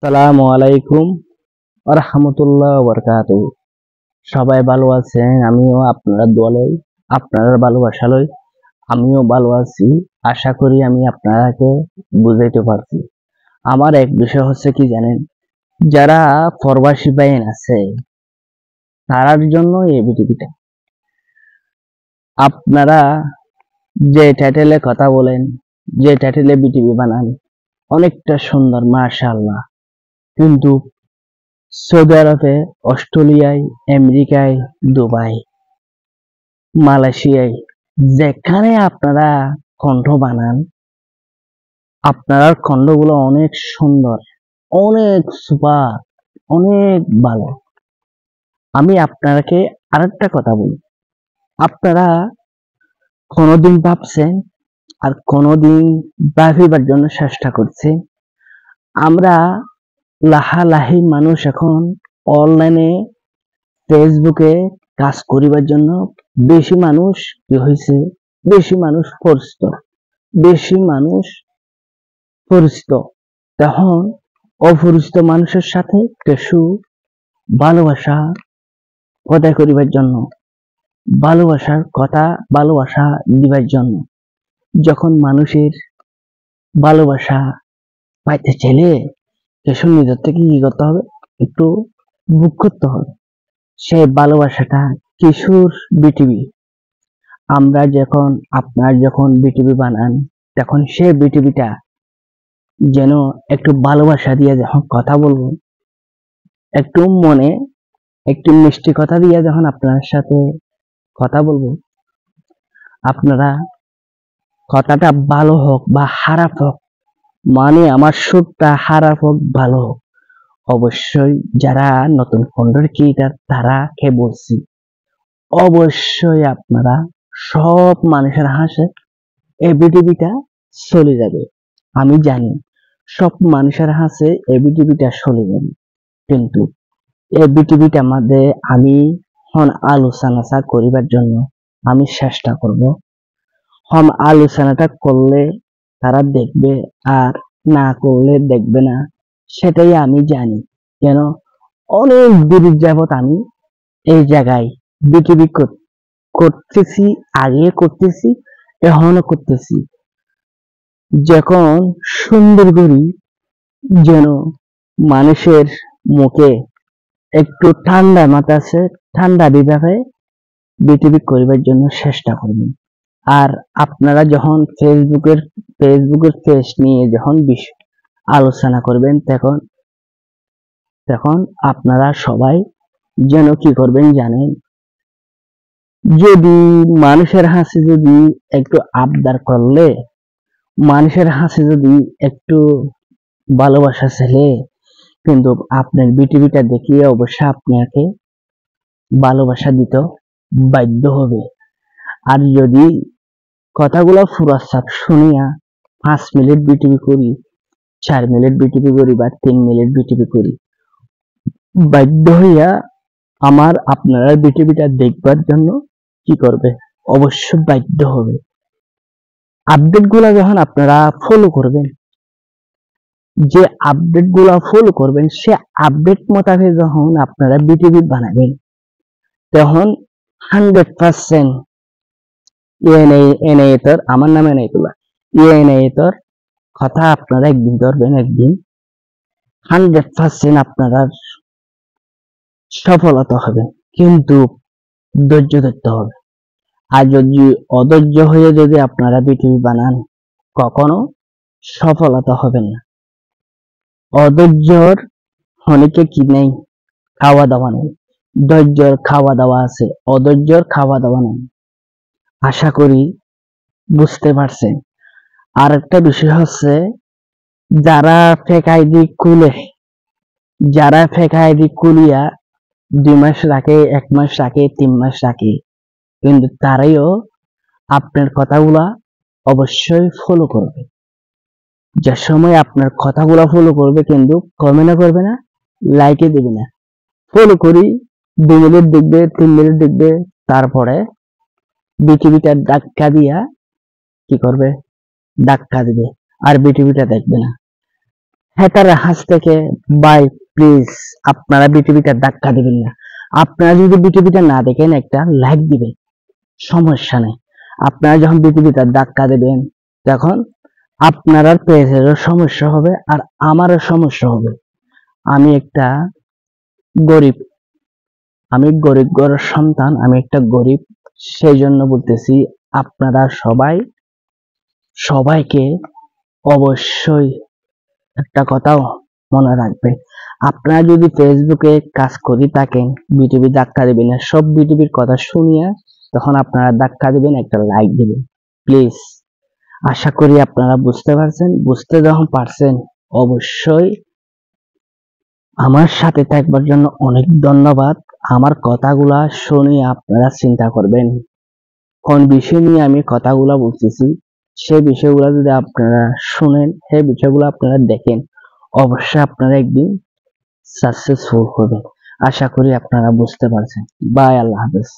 আসসালামু আলাইকুম রাহমাতুল্লাহ বারাকাতুহু। সবাই ভালো আছেন? আমিও আপনারা দোয়া লই, আপনারা ভালোবাসা লই আমিও ভালো আছি। আশা করি আমি আপনারাকে বুঝাইতে পারছি। আমার এক বিষয় হচ্ছে কি জানেন, যারা প্রবাসী বাইন আছে তারার জন্য এই ভিডিওটা। আপনারা যে টাইটেলে কথা বলেন, যে টাইটেলে বিটিভি বানান, অনেকটা সুন্দর মাশাআল্লাহ, কিন্তু সৌদি আরবে, অস্ট্রেলিয়ায়, আমেরিকায়, দুবাই, মালয়েশিয়ায় যেখানে আপনারা কণ্ঠ বানান, আপনার কণ্ঠগুলো অনেক সুন্দর, অনেক সুপার, অনেক ভালো। আমি আপনাকে আরেকটা কথা বলি, আপনারা কোনোদিন ভাবছেন আর কোনোদিন ভাবিবার জন্য চেষ্টা করছে, আমরা লাহালাহি মানুষ এখন অনলাইনে ফেসবুকে কাজ করিবার জন্য বেশি মানুষ কি হয়েছে, বেশি মানুষ পরিচিত। তখন অপরিচিত মানুষের সাথে কিছু ভালোবাসা কথা করিবার জন্য, ভালোবাসা দিবার জন্য, যখন মানুষের ভালোবাসা পাইতে চাইলে কিছু নিজের থেকে কি করতে হবে, একটু বুক করতে হবে। সেই ভালোবাসাটা কিশোর বিটিভি, আমরা যখন আপনার যখন বিটিভি বানান, তখন সেই বিটিভিটা যেন একটু ভালোবাসা দিয়ে যখন কথা বলবো, একটু মনে একটু মিষ্টি কথা দিয়ে যখন আপনার সাথে কথা বলবো, আপনারা কথাটা ভালো হোক বা খারাপ হোক, মানে আমার সুরটা খারাপ হোক ভালো হোক, অবশ্যই যারা নতুন কন্টেন্ট ক্রিয়েটর তারাকে বলছি, অবশ্যই আপনারা সব মানুষের হাসে এই বিটিভিটা চলে যাবে। আমি জানি সব মানুষের হাসে এই বিটিভিটা চলে যাবে, কিন্তু এই বিটিভিটার মধ্যে আমি আলোচনা করিবার জন্য আমি চেষ্টা করব। আলোচনাটা করলে তারা দেখবে, আর না করলে দেখবে না, সেটাই আমি জানি। কেন, অনেক দূর যাবত আমি এই জায়গায় বিটিভি করতেছি, আগে করতেছি, এখনো করতেছি। যখন সুন্দর করি যেন মানুষের মুখে একটু ঠান্ডা মাথাছে, ঠান্ডা বিভাবে বিটিভি করিবার জন্য চেষ্টা করবেন। আর আপনারা যখন ফেসবুকের পেজ নিয়ে যখন আলোচনা করবেন, তখন আপনারা সবাই যেন কি করবেন জানেন, যদি মানুষের হাসি যদি একটু আবদার করলে, মানুষের হাসি যদি একটু ভালোবাসা ছেলে, কিন্তু আপনার বিটিভিটা দেখিয়ে অবশ্যই আপনাকে ভালোবাসা দিতে বাধ্য হবে। আর যদি কথাগুলো ফুরাসাপ শুনিয়া 5 মিনিট বিটিভি করি, 4 মিনিট বিটিভি করি বা 3 মিনিট বিটিভি করি, বাধ্য হইয়া আপনারা বিটিভিটা দেখবার জন্য কি করবে, অবশ্যই বাধ্য হবে। আপডেট গুলা যখন আপনারা ফলো করবেন, যে আপডেট গুলা ফলো করবেন, সে আপডেট মোতাবেক যখন আপনারা বিটিভি বানাবেন, তখন 100% এনায়েতর, আমার নাম এনায়েতুল্লাহ, এনায়েতর কথা আপনারা একদিন ধরবেন, একদিন 100% আপনারা সফলতা হবে, কিন্তু ধৈর্য ধরতে হবে। আর যদি অধৈর্য হয়ে যদি আপনারা বিটিভি বানান, কখনো সফলতা হবেন না। অধৈর্যর অনেকে কি নেই, খাওয়া দাওয়া নেই। ধৈর্যর খাওয়া দাওয়া আছে, অধৈর্যর খাওয়া দাওয়া নেই। আশা করি বুঝতে পারছেন। আর একটা বিষয় হচ্ছে, যারা ফেক আইডি খুলিয়া 2 মাস রাখে, 1 মাস রাখে, 3 মাস রাখে, কিন্তু তারাইও আপনার কথাগুলা অবশ্যই ফলো করবে। যে সময় আপনার কথাগুলা ফলো করবে, কিন্তু কমেন্ট করবে না, লাইকে দেবে না, ফলো করি 2 মিনিট দেখবে, 3 মিনিট দেখবে, তারপরে বিটিভিটা ধাক্কা দিয়া কি করবে, ধাক্কা দিবে, আর বিটিভিটা দেখবে না। হ্যাটারের হাত থেকে বাই প্লিজ আপনারা বিটিভিটা ধাক্কা দিবেন না। আপনারা যদি বিটিভিটা না দেখেন একটা লাইক দিবেন, সমস্যা নেই। আপনারা যখন বিটিভিটা ধাক্কা দেবেন তখন আপনার আর পেজেরও সমস্যা হবে আর আমারও সমস্যা হবে। আমি একটা গরিব, আমি গরিব ঘরের সন্তান, আমি একটা গরিব। সেই জন্য বলতেছি আপনারা সবাইকে অবশ্যই একটা কথাও মনে রাখবে, আপনারা যদি ফেসবুকে কাজ করে থাকেন বিটিভি ধাক্কা দিবেন না, সব বিটিভির কথা শুনিয়া তখন আপনারা ধাক্কা দিবেন, একটা লাইক দিবেন প্লিজ। আশা করি আপনারা বুঝতে পারছেন। বুঝতে যখন পারছেন অবশ্যই আমার সাথে থাকবার জন্য অনেক ধন্যবাদ। আমার কথাগুলা শুনে আপনারা চিন্তা করবেন কোন বিষয় নিয়ে আমি কথাগুলা বলতেছি, সেই বিষয়গুলো যদি আপনারা শুনেন, সেই বিষয়গুলো আপনারা দেখেন, অবশ্যই আপনারা একদিন সাকসেসফুল হবেন। আশা করি আপনারা বুঝতে পারছেন। বাই, আল্লাহ হাফেজ।